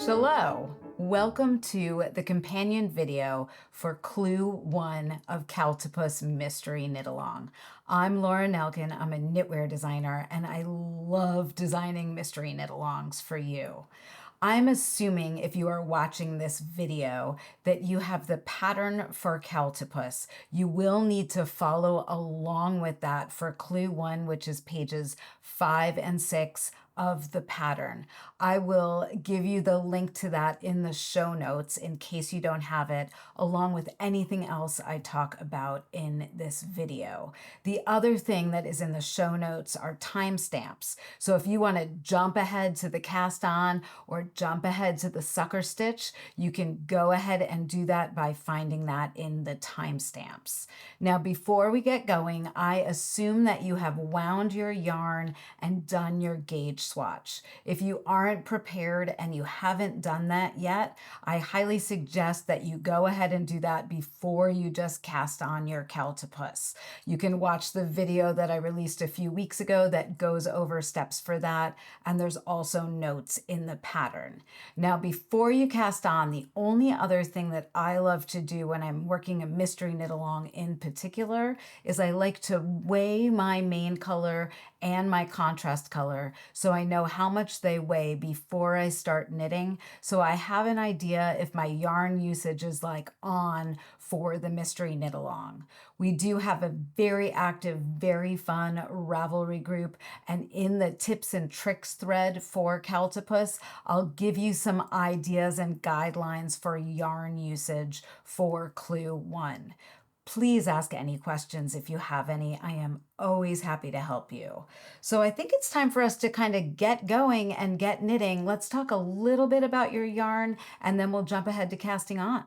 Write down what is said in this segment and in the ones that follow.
Hello, welcome to the companion video for Clue 1 of Cowltopus Mystery Knit-a-long. I'm Laura Nelkin, I'm a knitwear designer, and I love designing mystery knit-alongs for you. I'm assuming if you are watching this video that you have the pattern for Cowltopus. You will need to follow along with that for Clue 1, which is pages 5 and 6 of the pattern. I will give you the link to that in the show notes in case you don't have it, along with anything else I talk about in this video. The other thing that is in the show notes are timestamps. So if you want to jump ahead to the cast on or jump ahead to the sucker stitch, you can go ahead and do that by finding that in the timestamps. Now, before we get going, I assume that you have wound your yarn and done your gauge swatch. If you aren't prepared and you haven't done that yet, I highly suggest that you go ahead and do that before you just cast on your Cowltopus. You can watch the video that I released a few weeks ago that goes over steps for that, and there's also notes in the pattern. Now, before you cast on, the only other thing that I love to do when I'm working a mystery knit-along in particular is I like to weigh my main color and my contrast color so I know how much they weigh before I start knitting, so I have an idea if my yarn usage is like on for the mystery knit-along. We do have a very active, very fun Ravelry group, and in the tips and tricks thread for Cowltopus, I'll give you some ideas and guidelines for yarn usage for Clue 1. Please ask any questions if you have any. I am always happy to help you. So I think it's time for us to kind of get going and get knitting. Let's talk a little bit about your yarn and then we'll jump ahead to casting on.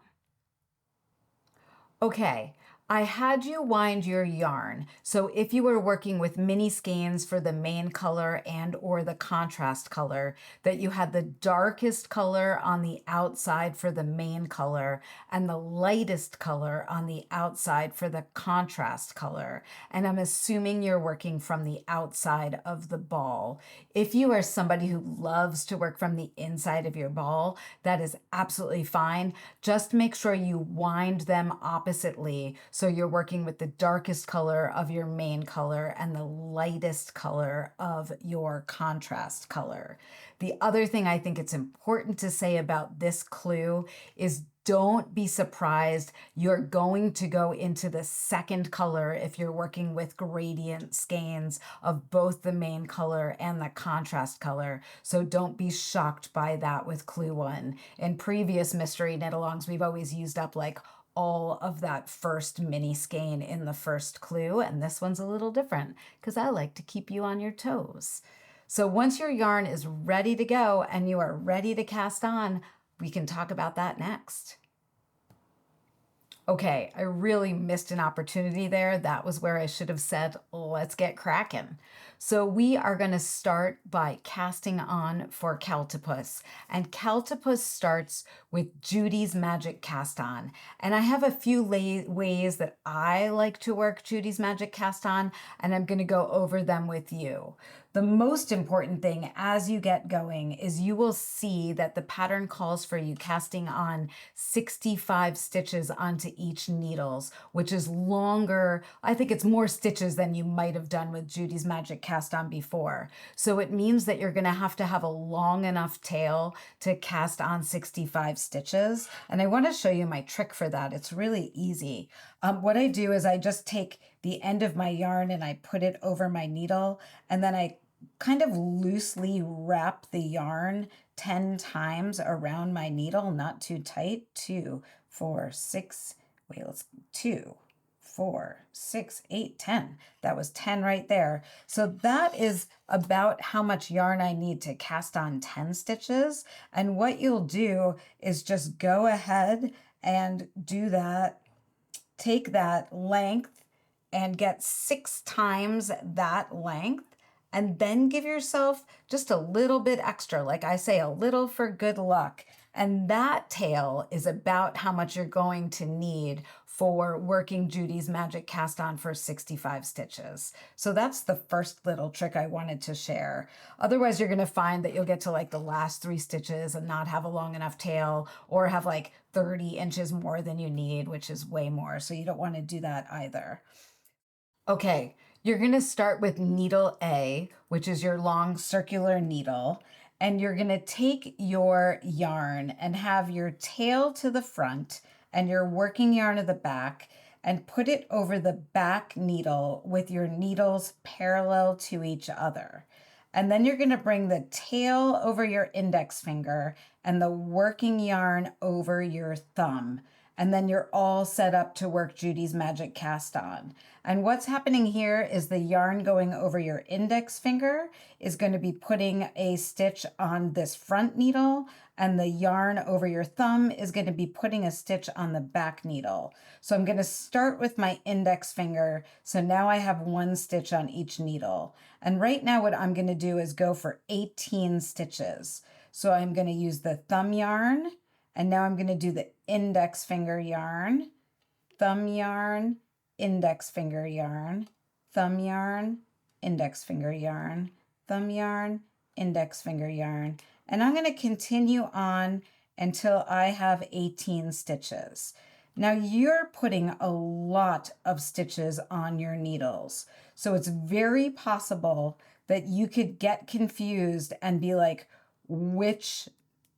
Okay, I had you wind your yarn. So if you were working with mini skeins for the main color and or the contrast color, that you had the darkest color on the outside for the main color and the lightest color on the outside for the contrast color. And I'm assuming you're working from the outside of the ball. If you are somebody who loves to work from the inside of your ball, that is absolutely fine. Just make sure you wind them oppositely, so you're working with the darkest color of your main color and the lightest color of your contrast color. The other thing I think it's important to say about this clue is don't be surprised. You're going to go into the second color if you're working with gradient skeins of both the main color and the contrast color. So don't be shocked by that with Clue 1. In previous mystery knit-alongs, we've always used up like all of that first mini skein in the first clue, and this one's a little different because I like to keep you on your toes. So once your yarn is ready to go and you are ready to cast on, we can talk about that next. Okay, I really missed an opportunity there. That was where I should have said, let's get cracking. So we are going to start by casting on for Cowltopus. And Cowltopus starts with Judy's Magic Cast On. And I have a few ways that I like to work Judy's Magic Cast On, and I'm going to go over them with you. The most important thing as you get going is you will see that the pattern calls for you casting on 65 stitches onto each needles, which is longer. I think it's more stitches than you might have done with Judy's Magic Cast On before. So it means that you're going to have a long enough tail to cast on 65 stitches. And I want to show you my trick for that. It's really easy. What I do is I just take the end of my yarn and I put it over my needle, and then I kind of loosely wrap the yarn 10 times around my needle, not too tight. 2, 4, 6, wait, 2, 4, 6, 8, 10. That was 10 right there. So that is about how much yarn I need to cast on 10 stitches. And what you'll do is just go ahead and do that. Take that length and get 6 times that length, and then give yourself just a little bit extra. Like I say, a little for good luck. And that tail is about how much you're going to need for working Judy's Magic Cast On for 65 stitches. So that's the first little trick I wanted to share. Otherwise, you're going to find that you'll get to like the last 3 stitches and not have a long enough tail, or have like 30 inches more than you need, which is way more. So you don't want to do that either. Okay, you're going to start with needle A, which is your long circular needle, and you're going to take your yarn and have your tail to the front and your working yarn at the back, and put it over the back needle with your needles parallel to each other. And then you're going to bring the tail over your index finger and the working yarn over your thumb. And then you're all set up to work Judy's Magic Cast On. And what's happening here is the yarn going over your index finger is going to be putting a stitch on this front needle, and the yarn over your thumb is going to be putting a stitch on the back needle. So I'm going to start with my index finger. So now I have 1 stitch on each needle. And right now what I'm going to do is go for 18 stitches. So I'm going to use the thumb yarn, and now I'm going to do the index finger yarn, thumb yarn, index finger yarn, thumb yarn, index finger yarn, thumb yarn, index finger yarn. And I'm going to continue on until I have 18 stitches. Now you're putting a lot of stitches on your needles, so it's very possible that you could get confused and be like, which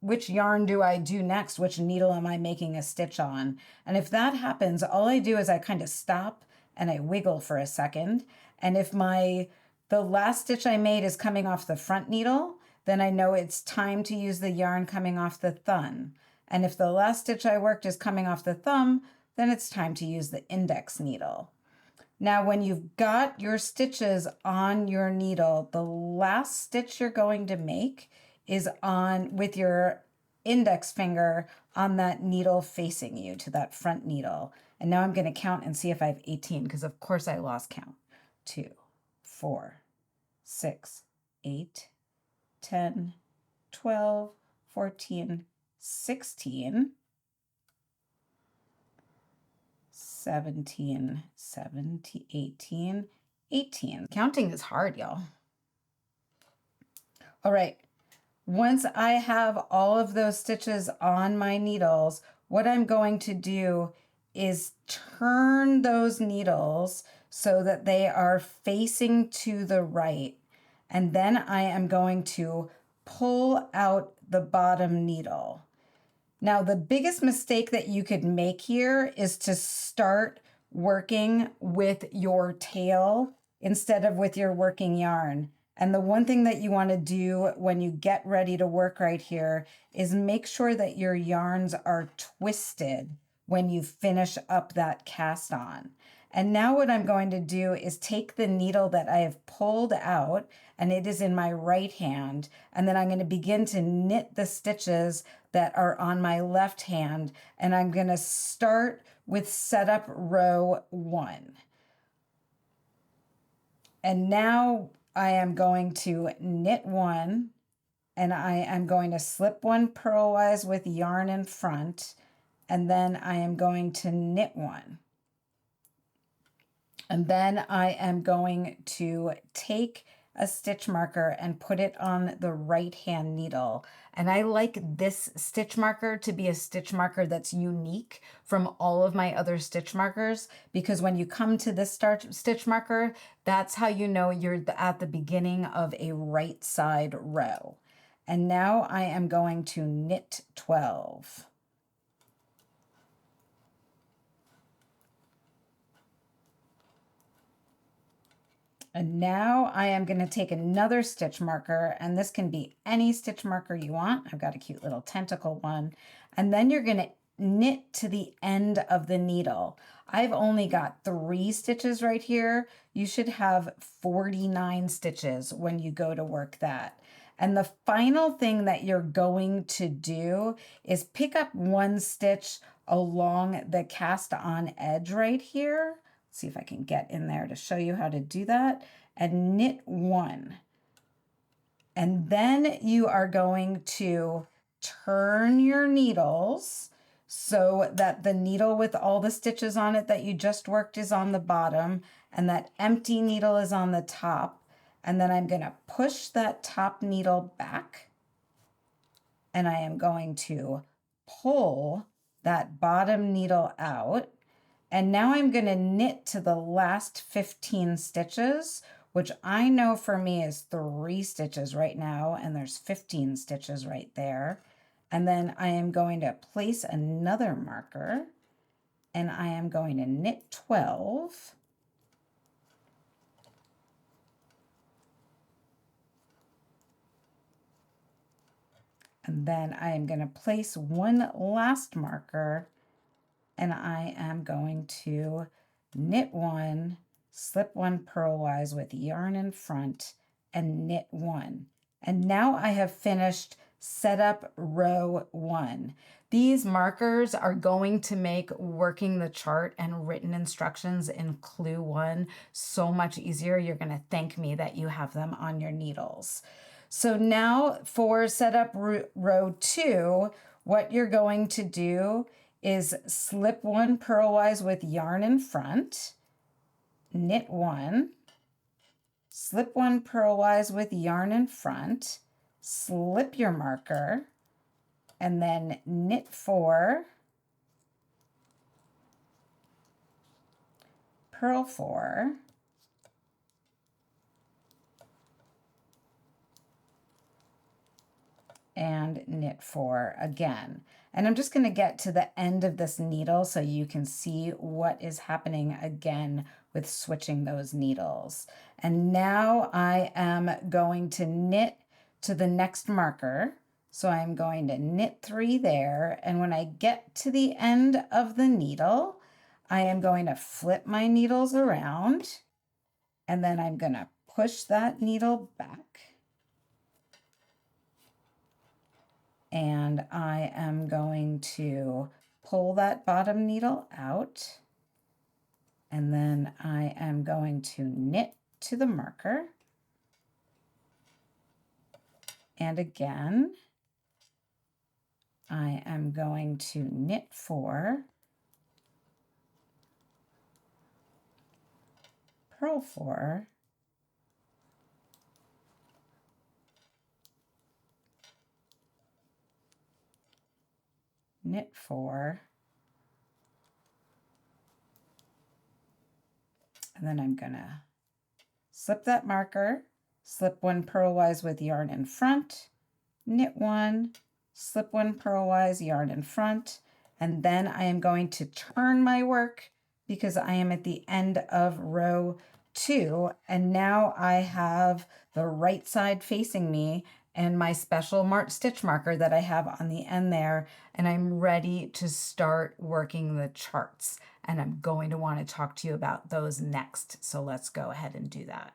yarn do I do next? Which needle am I making a stitch on? And if that happens, all I do is I kind of stop and I wiggle for a second. And if the last stitch I made is coming off the front needle, then I know it's time to use the yarn coming off the thumb. And if the last stitch I worked is coming off the thumb, then it's time to use the index needle. Now, when you've got your stitches on your needle, the last stitch you're going to make is on with your index finger on that needle facing you to that front needle. And now I'm going to count and see if I have 18, because of course I lost count. 2, 4, 6, 8, 10, 12, 14, 16, 17, 18, 18. Counting is hard, y'all. All right. Once I have all of those stitches on my needles, what I'm going to do is turn those needles so that they are facing to the right. And then I am going to pull out the bottom needle. Now, the biggest mistake that you could make here is to start working with your tail instead of with your working yarn. And the one thing that you want to do when you get ready to work right here is make sure that your yarns are twisted when you finish up that cast on. And now what I'm going to do is take the needle that I have pulled out, and it is in my right hand, and then I'm going to begin to knit the stitches that are on my left hand, and I'm going to start with setup row 1. And now I am going to knit 1, and I am going to slip 1 purlwise with yarn in front, and then I am going to knit 1. And then I am going to take a stitch marker and put it on the right hand needle. And I like this stitch marker to be a stitch marker that's unique from all of my other stitch markers, because when you come to this stitch marker, that's how you know you're at the beginning of a right side row. And now I am going to knit 12. And now I am going to take another stitch marker, and this can be any stitch marker you want. I've got a cute little tentacle one. And then you're going to knit to the end of the needle. I've only got 3 stitches right here. You should have 49 stitches when you go to work that. And the final thing that you're going to do is pick up 1 stitch along the cast on edge right here. See if I can get in there to show you how to do that, and knit 1. And then you are going to turn your needles so that the needle with all the stitches on it that you just worked is on the bottom and that empty needle is on the top. And then I'm going to push that top needle back and I am going to pull that bottom needle out. And now I'm going to knit to the last 15 stitches, which I know for me is 3 stitches right now, and there's 15 stitches right there. And then I am going to place another marker, and I am going to knit 12. And then I am going to place one last marker, and I am going to knit 1, slip 1 purlwise with yarn in front, and knit 1. And now I have finished setup row 1. These markers are going to make working the chart and written instructions in Clue 1 so much easier. You're going to thank me that you have them on your needles. So now for setup row 2, what you're going to do is slip 1 purlwise with yarn in front, knit 1, slip 1 purlwise with yarn in front, slip your marker, and then knit 4, purl 4, and knit 4 again. And I'm just going to get to the end of this needle so you can see what is happening again with switching those needles. And now I am going to knit to the next marker. So I'm going to knit 3 there. And when I get to the end of the needle, I am going to flip my needles around, and then I'm going to push that needle back. And I am going to pull that bottom needle out, and then I am going to knit to the marker, and again I am going to knit 4, purl 4, knit 4, and then I'm gonna slip that marker, slip 1 purlwise with yarn in front, knit 1, slip 1 purlwise, yarn in front, and then I am going to turn my work because I am at the end of row 2, and now I have the right side facing me and my special stitch marker that I have on the end there, and I'm ready to start working the charts. And I'm going to want to talk to you about those next. So let's go ahead and do that.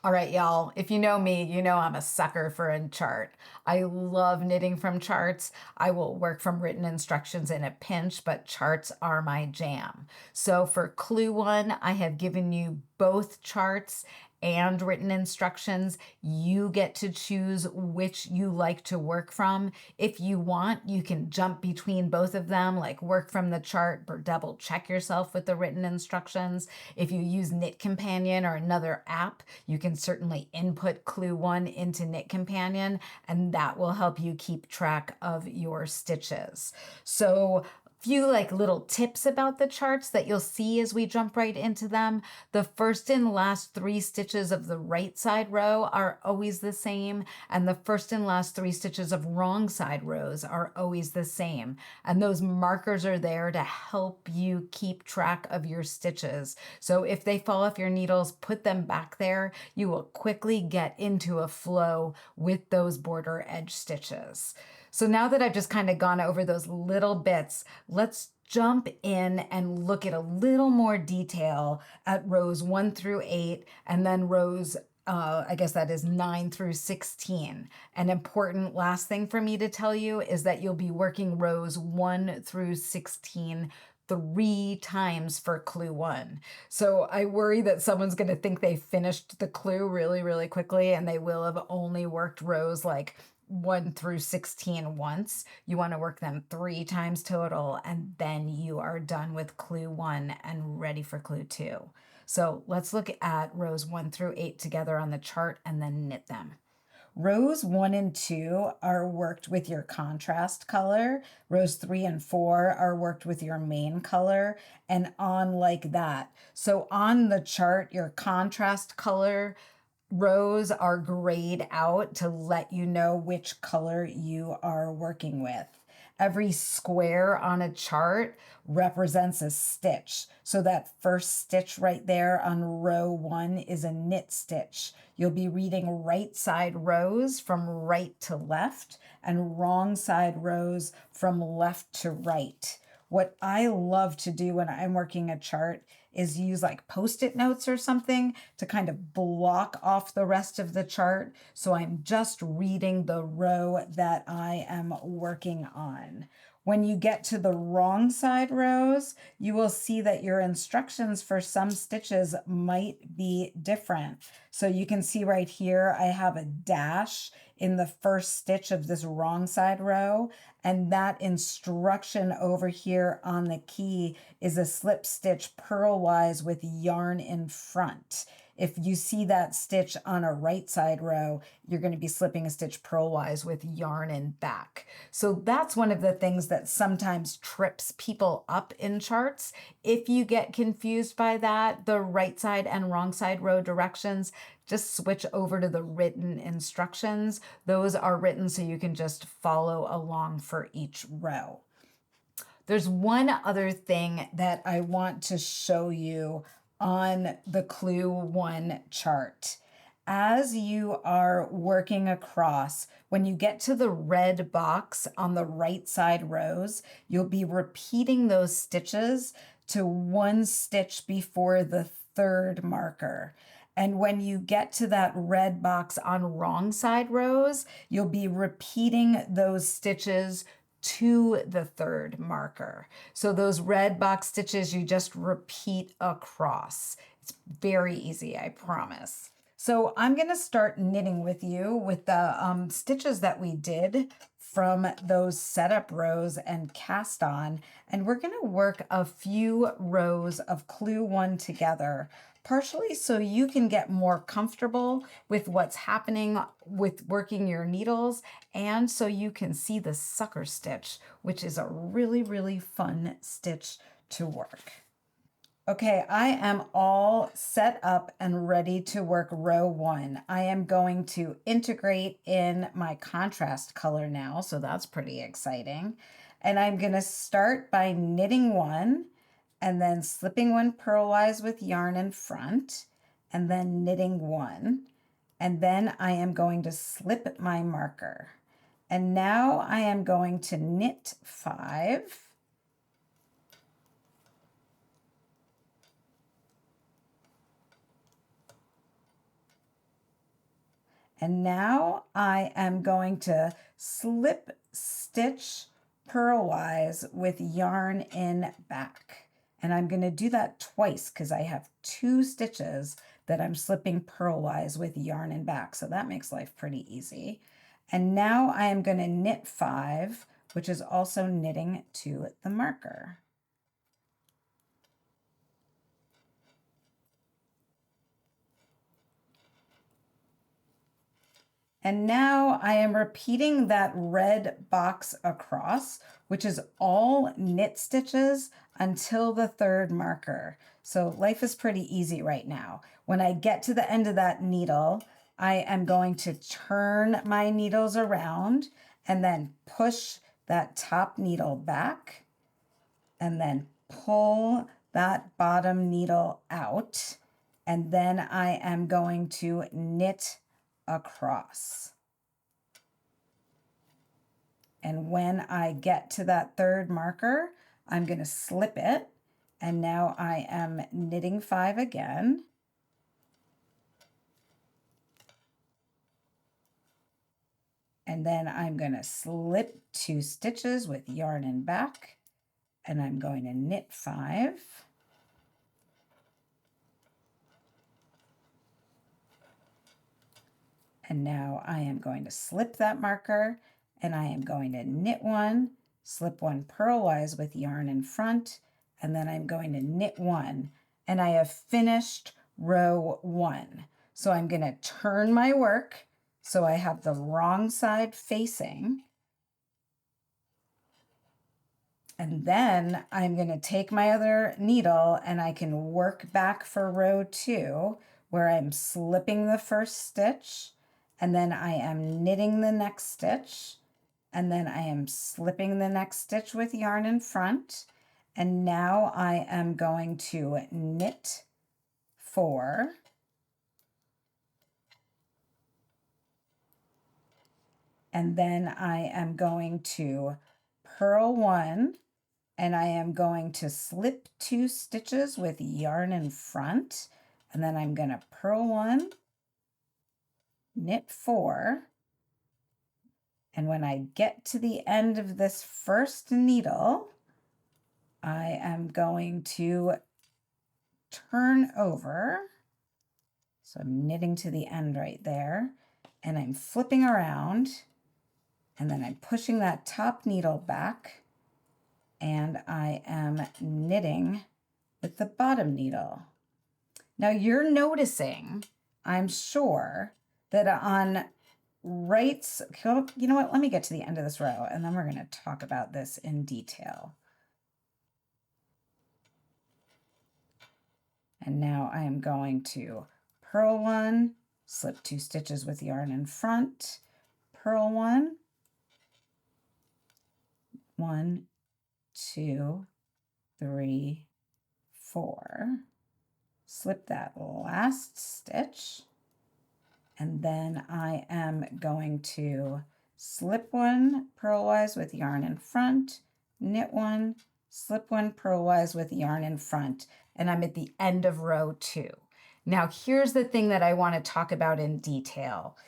All right, y'all, if you know me, you know I'm a sucker for a chart. I love knitting from charts. I will work from written instructions in a pinch, but charts are my jam. So for Clue 1, I have given you both charts and written instructions. You get to choose which you like to work from. If you want, you can jump between both of them, like work from the chart or double check yourself with the written instructions. If you use Knit Companion or another app, you can certainly input Clue 1 into Knit Companion, and that will help you keep track of your stitches. So few little tips about the charts that you'll see as we jump right into them. The first and last 3 stitches of the right side row are always the same, and the first and last 3 stitches of wrong side rows are always the same. And those markers are there to help you keep track of your stitches. So if they fall off your needles, put them back there. You will quickly get into a flow with those border edge stitches. So now that I've just kind of gone over those little bits, let's jump in and look at a little more detail at rows 1 through 8 and then rows, I guess that is 9 through 16. An important last thing for me to tell you is that you'll be working rows 1 through 16 3 times for clue 1. So I worry that someone's going to think they finished the clue really, really quickly, and they will have only worked rows like 1 through 16 once. You want to work them 3 times total, and then you are done with clue 1 and ready for clue 2. So let's look at rows 1 through 8 together on the chart and then knit them. Rows 1 and 2 are worked with your contrast color. Rows 3 and 4 are worked with your main color, and on like that. So on the chart, your contrast color rows are grayed out to let you know which color you are working with. Every square on a chart represents a stitch. So that first stitch right there on row 1 is a knit stitch. You'll be reading right side rows from right to left and wrong side rows from left to right. What I love to do when I'm working a chart is use like Post-it notes or something to kind of block off the rest of the chart. So I'm just reading the row that I am working on. When you get to the wrong side rows, you will see that your instructions for some stitches might be different. So you can see right here, I have a dash in the first stitch of this wrong side row, and that instruction over here on the key is a slip stitch purlwise with yarn in front. If you see that stitch on a right side row, you're going to be slipping a stitch purlwise with yarn in back. So that's one of the things that sometimes trips people up in charts. If you get confused by that, the right side and wrong side row directions, just switch over to the written instructions. Those are written so you can just follow along for each row. There's one other thing that I want to show you on the clue 1 chart. As you are working across, when you get to the red box on the right side rows, you'll be repeating those stitches to 1 stitch before the 3rd marker. And when you get to that red box on wrong side rows, you'll be repeating those stitches to the 3rd marker. So those red box stitches, you just repeat across. It's very easy, I promise. So I'm going to start knitting with you with the stitches that we did from those setup rows and cast on, and we're going to work a few rows of clue 1 together, partially so you can get more comfortable with what's happening with working your needles, and so you can see the sucker stitch, which is a really, really fun stitch to work. Okay, I am all set up and ready to work row 1. I am going to integrate in my contrast color now, so that's pretty exciting. And I'm going to start by knitting 1 and then slipping 1 purlwise with yarn in front and then knitting 1. And then I am going to slip my marker. And now I am going to knit 5. And now I am going to slip stitch purlwise with yarn in back. And I'm going to do that twice because I have 2 stitches that I'm slipping purlwise with yarn in back. So that makes life pretty easy. And now I am going to knit 5, which is also knitting to the marker. And now I am repeating that red box across, which is all knit stitches until the 3rd marker. So life is pretty easy right now. When I get to the end of that needle, I am going to turn my needles around and then push that top needle back and then pull that bottom needle out. And then I am going to knit across. And when I get to that 3rd marker, I'm going to slip it. And now I am knitting 5 again. And then I'm going to slip 2 stitches with yarn in back and I'm going to knit 5. And now I am going to slip that marker, and I am going to knit 1, slip 1 purlwise with yarn in front, and then I'm going to knit 1, and I have finished row 1. So I'm going to turn my work so I have the wrong side facing. And then I'm going to take my other needle and I can work back for row 2 where I'm slipping the first stitch, and then I am knitting the next stitch, and then I am slipping the next stitch with yarn in front. And now I am going to knit 4. And then I am going to purl 1, and I am going to slip 2 stitches with yarn in front, and then I'm going to purl 1, knit 4, and when I get to the end of this first needle, I am going to turn over. So I'm knitting to the end right there, and I'm flipping around, and then I'm pushing that top needle back, and I am knitting with the bottom needle. Now you're noticing, I'm sure, that on right, you know what, let me get to the end of this row and then we're going to talk about this in detail. And now I am going to purl 1, slip 2 stitches with yarn in front, purl 1, 1, 2, 3, 4, slip that last stitch, and then I am going to slip 1 purlwise with yarn in front, knit 1, slip 1 purlwise with yarn in front, and I'm at the end of row 2. Now here's the thing that I want to talk about in detail.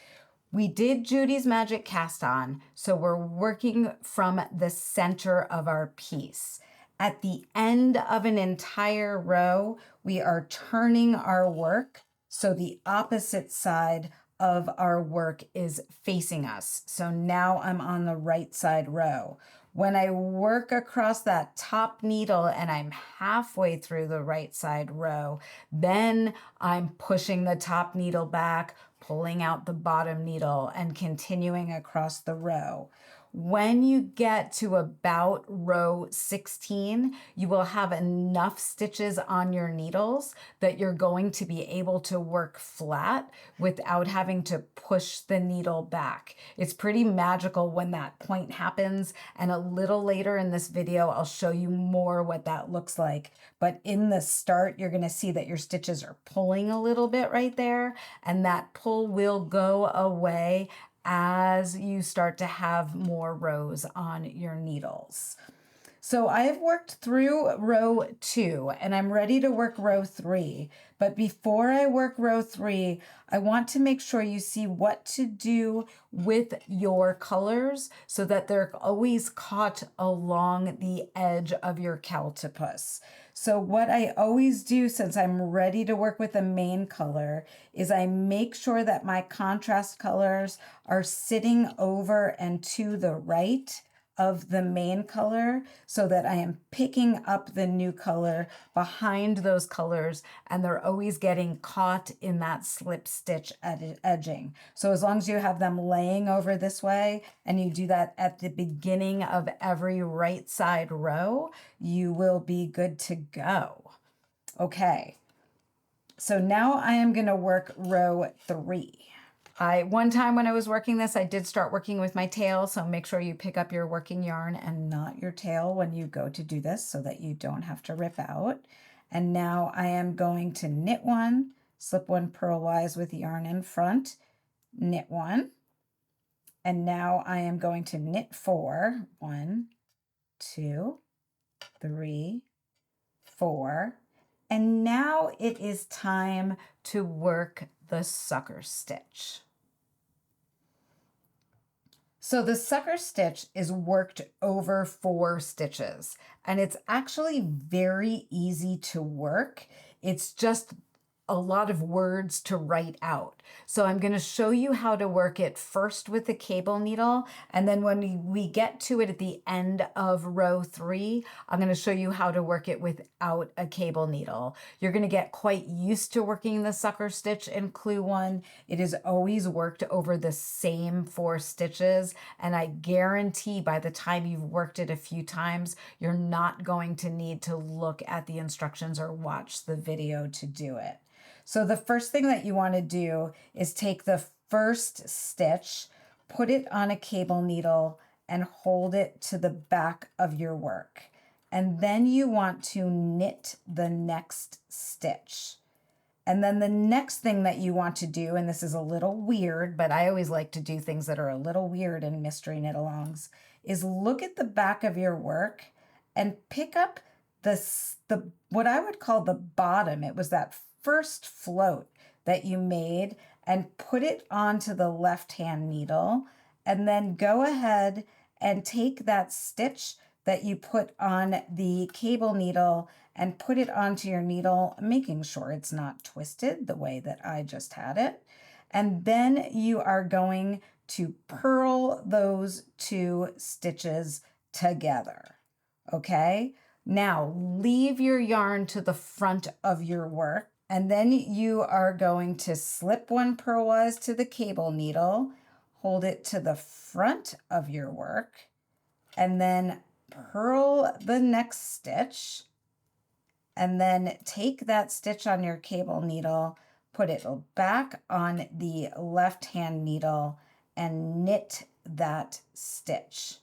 We did Judy's Magic Cast On, so we're working from the center of our piece. At the end of an entire row, we are turning our work so the opposite side of our work is facing us. So now I'm on the right side row. When I work across that top needle and I'm halfway through the right side row, then I'm pushing the top needle back, pulling out the bottom needle, and continuing across the row. When you get to about row 16, you will have enough stitches on your needles that you're going to be able to work flat without having to push the needle back. It's pretty magical when that point happens, and a little later in this video, I'll show you more what that looks like. But in the start, you're gonna see that your stitches are pulling a little bit right there, and that pull will go away as you start to have more rows on your needles. So I have worked through row 2 and I'm ready to work row 3. But before I work row 3, I want to make sure you see what to do with your colors so that they're always caught along the edge of your Cowltopus. So what I always do, since I'm ready to work with the main color, is I make sure that my contrast colors are sitting over and to the right of the main color so that I am picking up the new color behind those colors, and they're always getting caught in that slip stitch edging. So as long as you have them laying over this way and you do that at the beginning of every right side row, you will be good to go. Okay, so now I am going to work row 3. One time when I was working this, I did start working with my tail, so make sure you pick up your working yarn and not your tail when you go to do this so that you don't have to rip out. And now I am going to knit 1, slip 1 purlwise with yarn in front, knit 1, and now I am going to knit 4, 1, 2, 3, 4, and now it is time to work the sucker stitch. So the sucker stitch is worked over 4 stitches, and it's actually very easy to work. It's just a lot of words to write out. So I'm going to show you how to work it first with the cable needle, and then when we get to it at the end of row 3, I'm going to show you how to work it without a cable needle. You're going to get quite used to working the sucker stitch in Clue 1. It is always worked over the same 4 stitches, and I guarantee by the time you've worked it a few times, you're not going to need to look at the instructions or watch the video to do it. So the first thing that you want to do is take the first stitch, put it on a cable needle, and hold it to the back of your work. And then you want to knit the next stitch. And then the next thing that you want to do, and this is a little weird, but I always like to do things that are a little weird in mystery knit-alongs, is look at the back of your work and pick up the what I would call the bottom. It was that first float that you made, and put it onto the left-hand needle, and then go ahead and take that stitch that you put on the cable needle and put it onto your needle, making sure it's not twisted the way that I just had it. And then you are going to purl those 2 stitches together, okay? Now leave your yarn to the front of your work, and then you are going to slip 1 purlwise to the cable needle, hold it to the front of your work, and then purl the next stitch, and then take that stitch on your cable needle, put it back on the left-hand needle, and knit that stitch.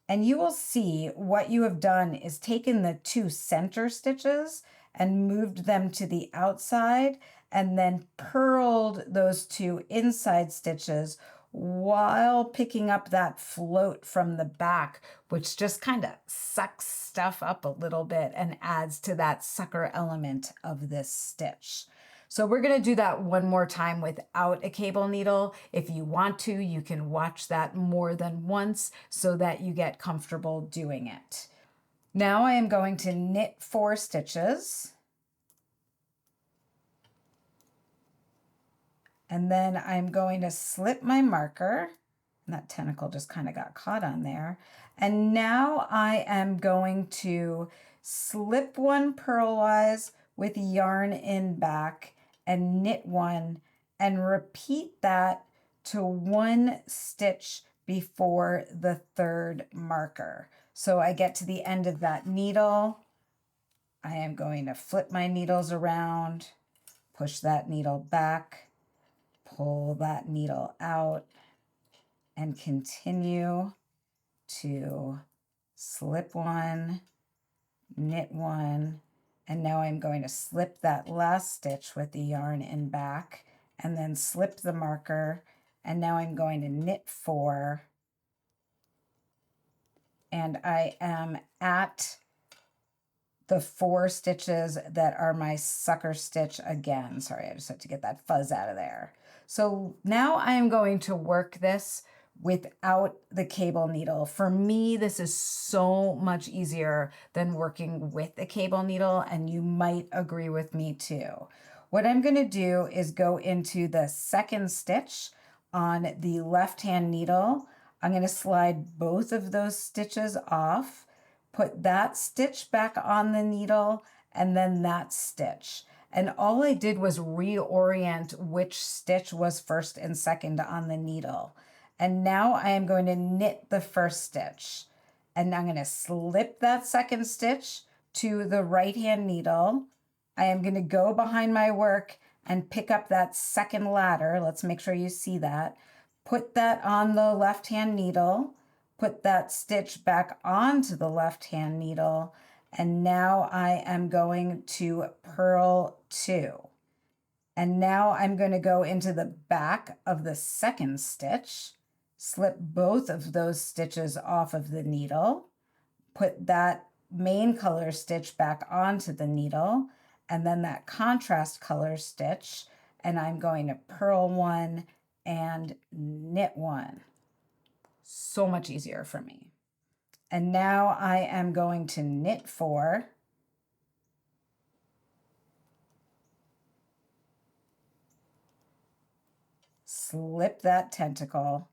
And you will see what you have done is taken the 2 center stitches and moved them to the outside, and then purled those 2 inside stitches while picking up that float from the back, which just kind of sucks stuff up a little bit and adds to that sucker element of this stitch. So we're going to do that one more time without a cable needle. If you want to, you can watch that more than once so that you get comfortable doing it. Now I am going to knit 4 stitches. And then I'm going to slip my marker, and that tentacle just kind of got caught on there. And now I am going to slip 1 purlwise with yarn in back and knit 1, and repeat that to 1 stitch before the 3rd marker. So I get to the end of that needle. I am going to flip my needles around, push that needle back, pull that needle out, and continue to slip 1, knit 1, and now I'm going to slip that last stitch with the yarn in back, and then slip the marker, and now I'm going to knit 4, and I am at the 4 stitches that are my sucker stitch again. Sorry, I just had to get that fuzz out of there. So now I am going to work this without the cable needle. For me, this is so much easier than working with a cable needle, and you might agree with me too. What I'm going to do is go into the 2nd stitch on the left-hand needle. I'm going to slide both of those stitches off, put that stitch back on the needle, and then that stitch. And all I did was reorient which stitch was first and second on the needle. And now I am going to knit the first stitch. And I'm going to slip that 2nd stitch to the right-hand needle. I am going to go behind my work and pick up that 2nd ladder. Let's make sure you see that. Put that on the left-hand needle. Put that stitch back onto the left-hand needle. And now I am going to purl 2. And now I'm going to go into the back of the 2nd stitch, slip both of those stitches off of the needle, put that main color stitch back onto the needle, and then that contrast color stitch, and I'm going to purl 1 and knit 1. So much easier for me. And now I am going to knit 4. Slip that tentacle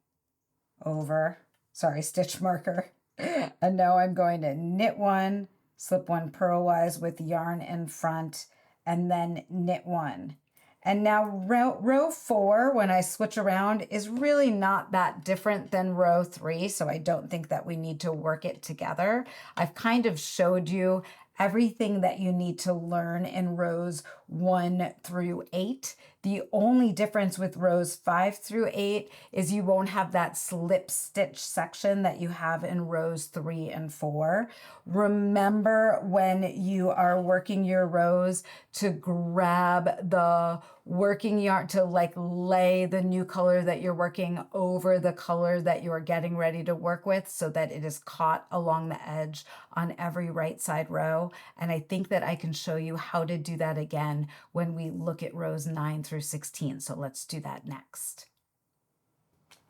over, sorry, stitch marker. And now I'm going to knit 1, slip 1 purlwise with yarn in front, and then knit 1. And now row 4, when I switch around, is really not that different than row 3, so I don't think that we need to work it together. I've kind of showed you everything that you need to learn in rows 1 through 8. The only difference with rows 5 through 8 is you won't have that slip stitch section that you have in rows 3 and 4. Remember when you are working your rows to grab the working yarn, to like lay the new color that you're working over the color that you're getting ready to work with so that it is caught along the edge on every right side row. And I think that I can show you how to do that again when we look at rows 9 through 16. So let's do that next.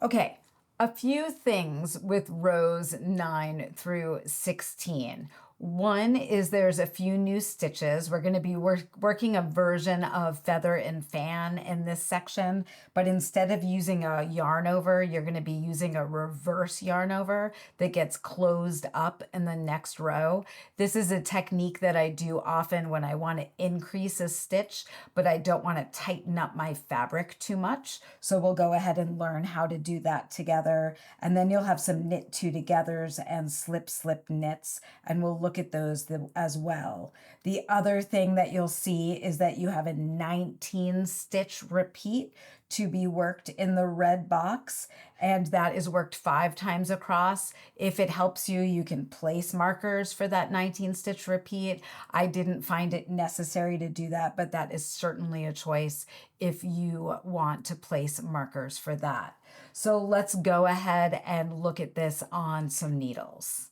Okay, a few things with rows 9 through 16. One is there's a few new stitches. We're going to be working a version of feather and fan in this section, but instead of using a yarn over, you're going to be using a reverse yarn over that gets closed up in the next row. This is a technique that I do often when I want to increase a stitch, but I don't want to tighten up my fabric too much. So we'll go ahead and learn how to do that together. And then you'll have some knit 2 togethers and slip knits, and we'll look at those as well. The other thing that you'll see is that you have a 19 stitch repeat to be worked in the red box, and that is worked 5 times across. If it helps you, you can place markers for that 19 stitch repeat. I didn't find it necessary to do that, but that is certainly a choice if you want to place markers for that. So let's go ahead and look at this on some needles.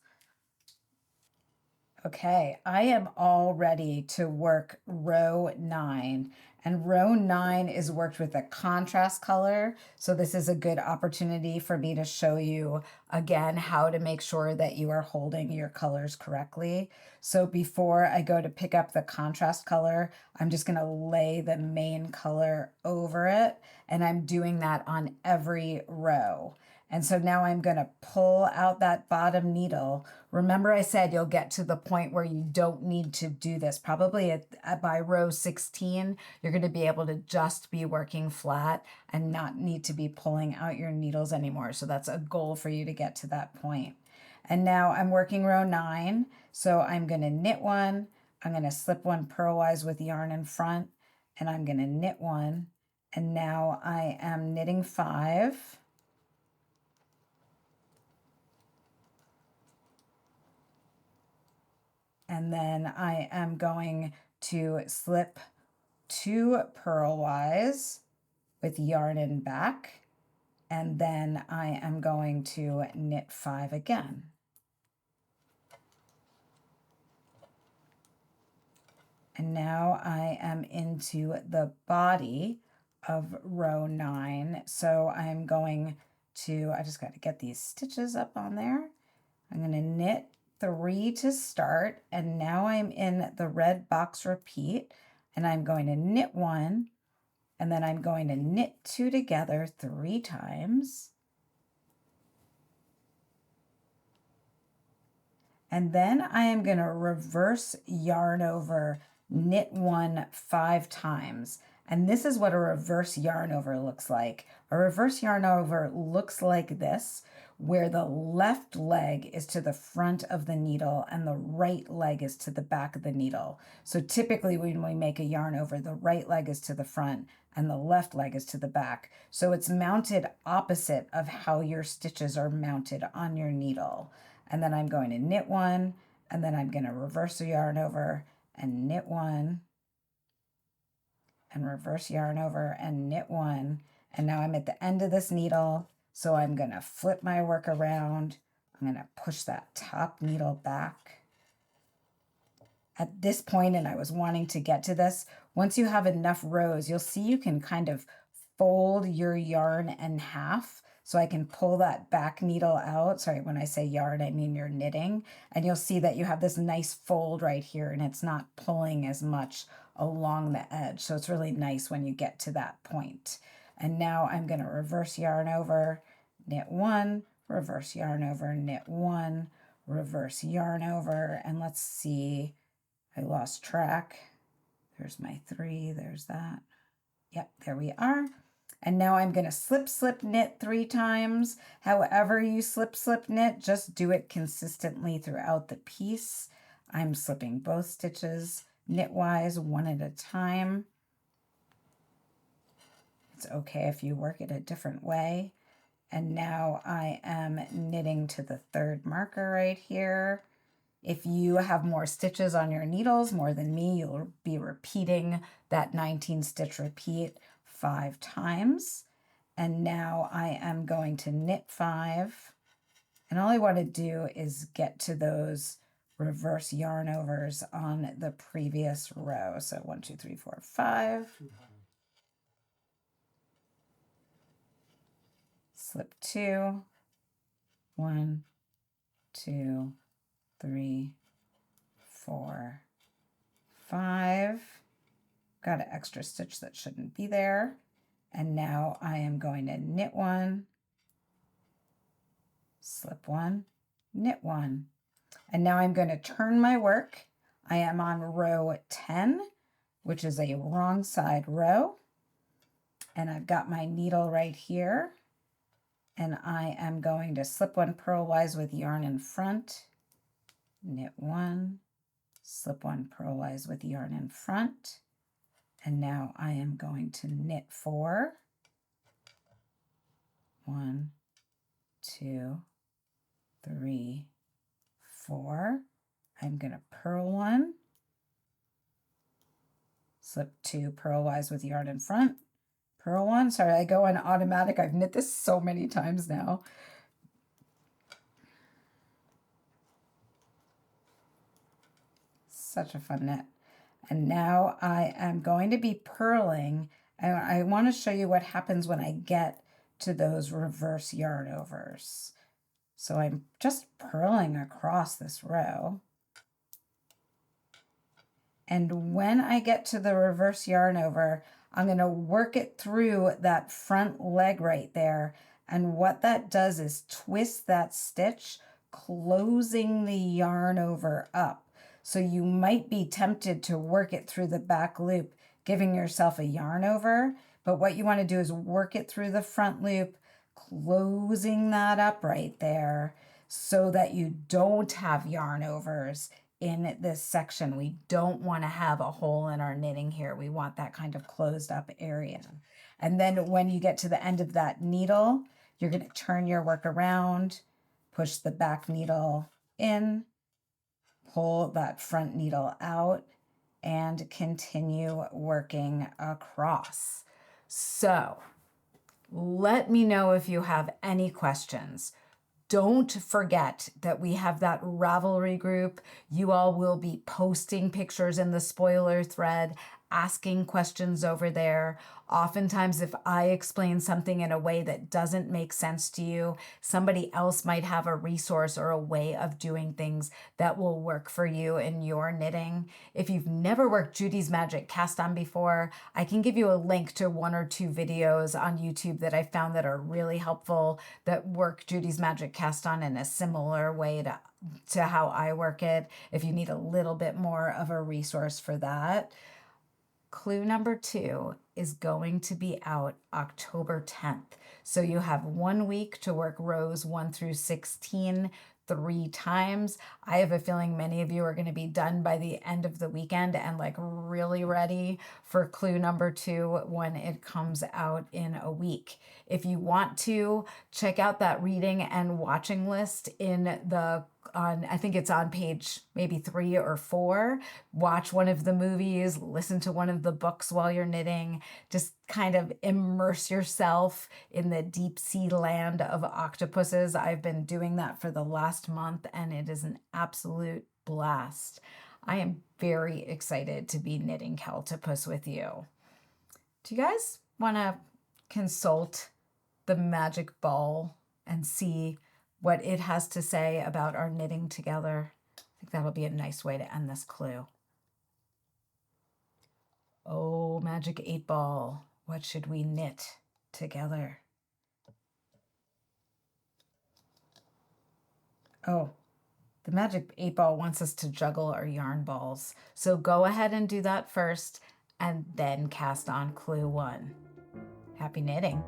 Okay, I am all ready to work row 9. And row 9 is worked with a contrast color. So this is a good opportunity for me to show you again how to make sure that you are holding your colors correctly. So before I go to pick up the contrast color, I'm just going to lay the main color over it. And I'm doing that on every row. And so now I'm going to pull out that bottom needle. Remember I said you'll get to the point where you don't need to do this. Probably by row 16, you're going to be able to just be working flat and not need to be pulling out your needles anymore. So that's a goal for you to get to that point. And now I'm working row 9. So I'm going to knit 1. I'm going to slip 1 purlwise with yarn in front, and I'm going to knit 1. And now I am knitting 5. And then I am going to slip 2 purlwise with yarn in back, and then I am going to knit 5 again. And now I am into the body of row 9. So I'm going to, I just got to get these stitches up on there. I'm going to knit 3 to start, and now I'm in the red box repeat, and I'm going to knit 1, and then I'm going to knit 2 together 3 times, and then I am going to reverse yarn over, knit 1 5 times. And this is what a reverse yarn over looks like. A reverse yarn over looks like this, where the left leg is to the front of the needle and the right leg is to the back of the needle. So typically when we make a yarn over, the right leg is to the front and the left leg is to the back. So it's mounted opposite of how your stitches are mounted on your needle. And then I'm going to knit 1, and then I'm going to reverse the yarn over and knit 1, and reverse yarn over and knit 1. And now I'm at the end of this needle, so I'm going to flip my work around. I'm going to push that top needle back. At this point, and I was wanting to get to this, once you have enough rows, you'll see you can kind of fold your yarn in half so I can pull that back needle out. Sorry, when I say yarn, I mean you're knitting. And you'll see that you have this nice fold right here, and it's not pulling as much along the edge. So it's really nice when you get to that point. And now I'm going to reverse yarn over, knit one, reverse yarn over, knit one, reverse yarn over, and let's see, I lost track. There's my 3, there's that. Yep, there we are. And now I'm going to slip, slip, knit 3 times. However you slip, slip, knit, just do it consistently throughout the piece. I'm slipping both stitches knitwise, one at a time. It's okay if you work it a different way. And now I am knitting to the 3rd marker right here. If you have more stitches on your needles, more than me, you'll be repeating that 19 stitch repeat 5 times. And now I am going to knit 5. And all I want to do is get to those reverse yarn overs on the previous row. So 1, 2, 3, 4, 5. Slip 2. 1, 2, 3, 4, 5. Got an extra stitch that shouldn't be there. And now I am going to knit 1, slip 1, knit 1. And now I'm going to turn my work. I am on row 10, which is a wrong side row. And I've got my needle right here. And I am going to slip 1 purlwise with yarn in front, knit 1, slip 1 purlwise with yarn in front. And now I am going to knit 4. 1, 2, 3, 4. I'm going to purl 1, slip 2 purlwise with yarn in front, purl 1. Sorry, I go on automatic. I've knit this so many times now. Such a fun knit. And now I am going to be purling, and I want to show you what happens when I get to those reverse yarn overs. So I'm just purling across this row. And when I get to the reverse yarn over, I'm going to work it through that front leg right there. And what that does is twist that stitch, closing the yarn over up. So you might be tempted to work it through the back loop, giving yourself a yarn over. But what you want to do is work it through the front loop, closing that up right there so that you don't have yarn overs in this section. We don't want to have a hole in our knitting here. We want that kind of closed up area. And then when you get to the end of that needle, you're going to turn your work around, push the back needle in, pull that front needle out, and continue working across. So let me know if you have any questions. Don't forget that we have that Ravelry group. You all will be posting pictures in the spoiler thread, asking questions over there. Oftentimes, if I explain something in a way that doesn't make sense to you, somebody else might have a resource or a way of doing things that will work for you in your knitting. If you've never worked Judy's Magic Cast On before, I can give you a link to 1 or 2 videos on YouTube that I found that are really helpful, that work Judy's Magic Cast On in a similar way to how I work it, if you need a little bit more of a resource for that. Clue number 2 is going to be out October 10th. So you have 1 week to work rows 1 through 16 3 times. I have a feeling many of you are going to be done by the end of the weekend and like really ready for clue number 2 when it comes out in a week. If you want to check out that reading and watching list I think it's on page maybe 3 or 4. Watch one of the movies, listen to one of the books while you're knitting. Just kind of immerse yourself in the deep sea land of octopuses. I've been doing that for the last month, and it is an absolute blast. I am very excited to be knitting Cowltopus with you. Do you guys want to consult the magic ball and see what it has to say about our knitting together. I think that'll be a nice way to end this clue. Oh, magic 8 ball, what should we knit together? Oh, the magic 8 ball wants us to juggle our yarn balls. So go ahead and do that first and then cast on clue 1. Happy knitting.